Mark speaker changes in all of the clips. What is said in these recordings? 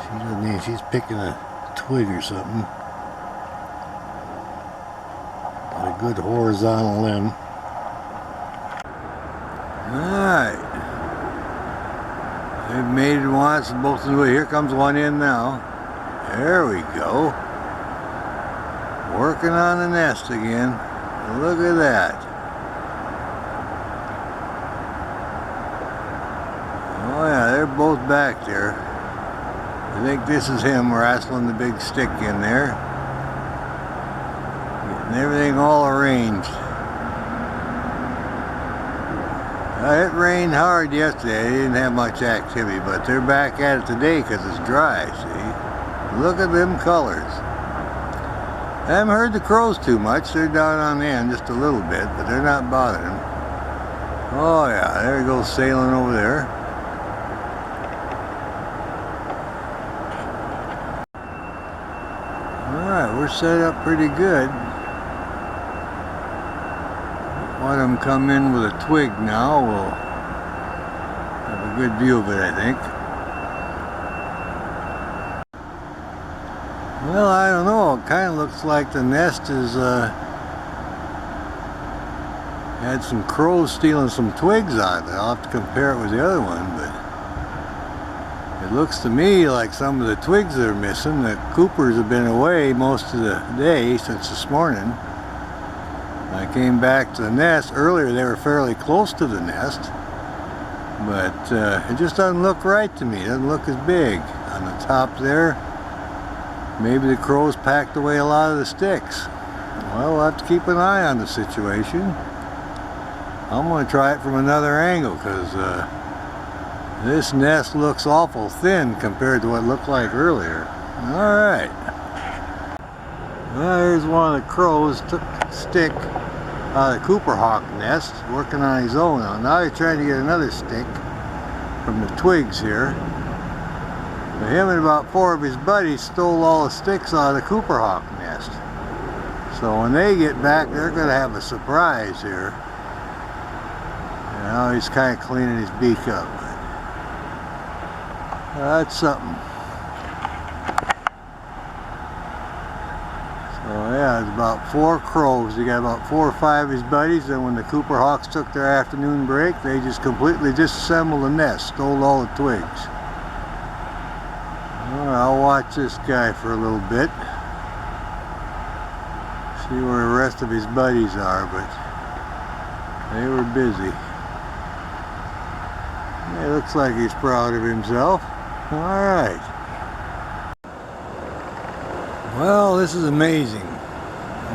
Speaker 1: She doesn't need, she's picking a twig or something. Got a good horizontal limb. Alright. They've made it once, both of them. Here comes one in now. There we go. Working on the nest again. Look at that. Oh yeah, they're both back there. I think this is him wrestling the big stick in there. Getting everything all arranged. It rained hard yesterday. They didn't have much activity, but they're back at it today because it's dry, see? Look at them colors. I haven't heard the crows too much. They're down on the end just a little bit, but they're not bothering them. Oh yeah, there he goes sailing over there. Alright, we're set up pretty good. One of them come in with a twig now. We'll have a good view of it, I think. Well, I don't know. It kind of looks like the nest is had some crows stealing some twigs out of it. I'll have to compare it with the other one, but it looks to me like some of the twigs that are missing. The coopers have been away most of the day since this morning. I came back to the nest earlier. They were fairly close to the nest, but it just doesn't look right to me. It doesn't look as big on the top there. Maybe the crows packed away a lot of the sticks. Well, we'll have to keep an eye on the situation. I'm going to try it from another angle because this nest looks awful thin compared to what it looked like earlier. Alright. Well, here's one of the crows. Took a stick out of the Cooper hawk nest, working on his own. Now he's trying to get another stick from the twigs here. But him and about 4 of his buddies stole all the sticks out of the Cooper hawk nest. So when they get back, they're going to have a surprise here. Now he's kind of cleaning his beak up. That's something. So yeah, it's about 4 crows. He got about 4 or 5 of his buddies, and when the Cooper hawks took their afternoon break, they just completely disassembled the nest, stole all the twigs. I'll watch this guy for a little bit. See where the rest of his buddies are, but they were busy. It looks like he's proud of himself. Alright. Well, this is amazing.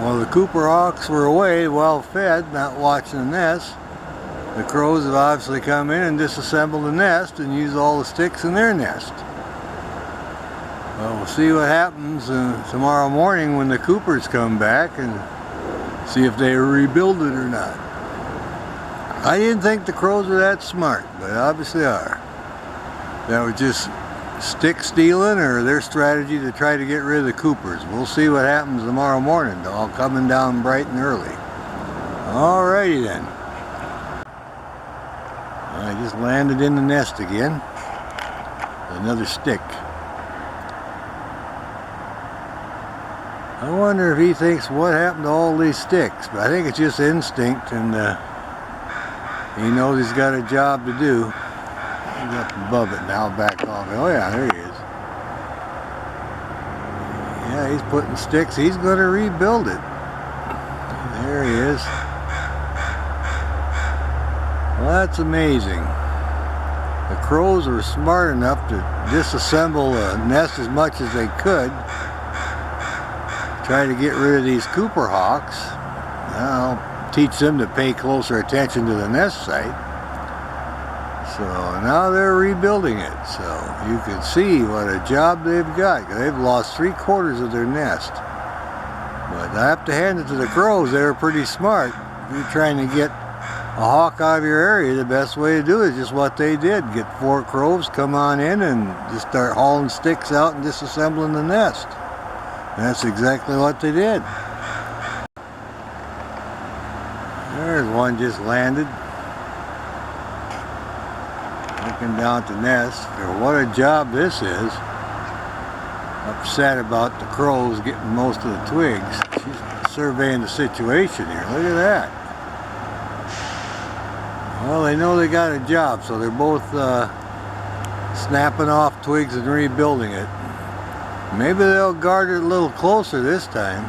Speaker 1: While the Cooper hawks were away, well fed, not watching the nest, the crows have obviously come in and disassembled the nest and used all the sticks in their nest. Well, we'll see what happens tomorrow morning when the Coopers come back and see if they rebuild it or not. I didn't think the crows were that smart, but obviously are. That was just stick stealing or their strategy to try to get rid of the Coopers. We'll see what happens tomorrow morning. They're all coming down bright and early. Alrighty then. I just landed in the nest again. Another stick. I wonder if he thinks what happened to all these sticks, but I think it's just instinct, and he knows he's got a job to do. He's up above it now, back off. Oh yeah, there he is. Yeah, he's putting sticks. He's going to rebuild it. There he is. Well, that's amazing. The crows were smart enough to disassemble the nest as much as they could. Try to get rid of these Cooper hawks. I'll teach them to pay closer attention to the nest site. So now they're rebuilding it. So you can see what a job they've got. They've lost 3/4 of their nest. But I have to hand it to the crows. They were pretty smart. If you're trying to get a hawk out of your area, the best way to do it is just what they did. Get 4 crows, come on in, and just start hauling sticks out and disassembling the nest. That's exactly what they did. There's one just landed. Looking down at the nest. What a job this is. upset about the crows getting most of the twigs. She's surveying the situation here. Look at that. Well, they know they got a job, so they're both snapping off twigs and rebuilding it. Maybe they'll guard it a little closer this time.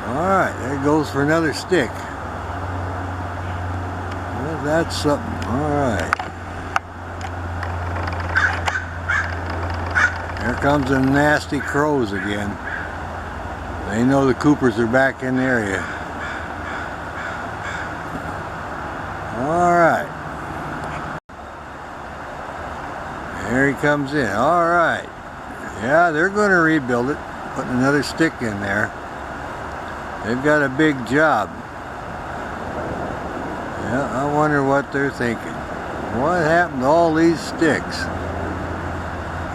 Speaker 1: Alright, there goes for another stick. Well, that's something. Alright. Here comes the nasty crows again. They know the Coopers are back in the area. Alright. There he comes in. Alright. Yeah, they're going to rebuild it. Putting another stick in there. They've got a big job. Yeah, I wonder what they're thinking. What happened to all these sticks?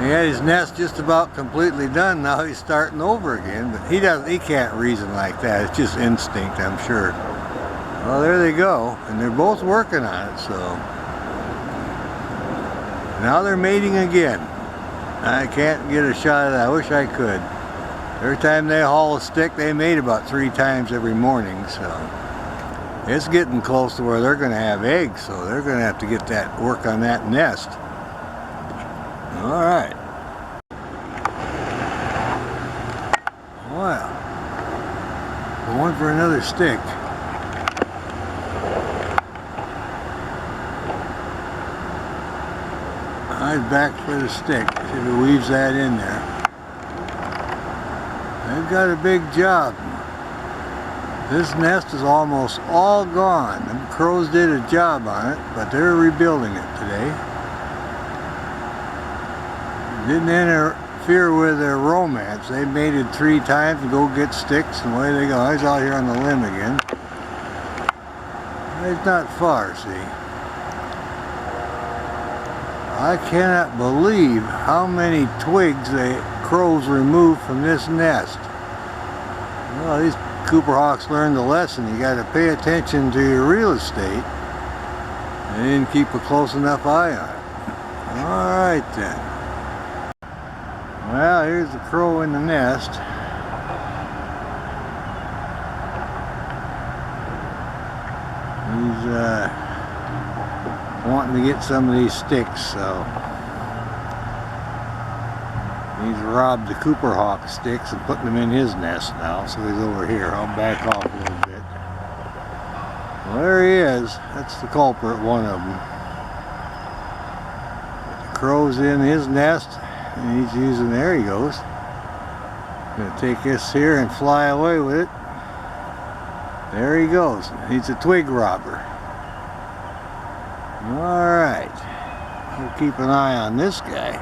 Speaker 1: He had his nest just about completely done. Now he's starting over again, but he can't reason like that. It's just instinct, I'm sure. Well, there they go, and they're both working on it, so now they're mating again. I can't get a shot of that. I wish I could. Every time they haul a stick, they mate about 3 times every morning, so it's getting close to where they're going to have eggs, so they're going to have to get that work on that nest. Alright. Well, going for another stick. He's back for the stick. See if he weaves that in there. They've got a big job. This nest is almost all gone. The crows did a job on it, but they're rebuilding it today. Didn't interfere with their romance. They mated 3 times and go get sticks, and away they go. He's out here on the limb again. He's not far, see. I cannot believe how many twigs the crows removed from this nest. Well, these Cooper hawks learned the lesson. You got to pay attention to your real estate and keep a close enough eye on it. Alright then. Well, here's the crow in the nest. He's wanting to get some of these sticks, so he's robbed the Cooper hawk sticks and putting them in his nest now, so he's over here. I'll back off a little bit. Well, there he is. That's the culprit, one of them. The crow's in his nest, and he's using, there he goes. Gonna take this here and fly away with it. There he goes. He's a twig robber. Alright, we'll keep an eye on this guy.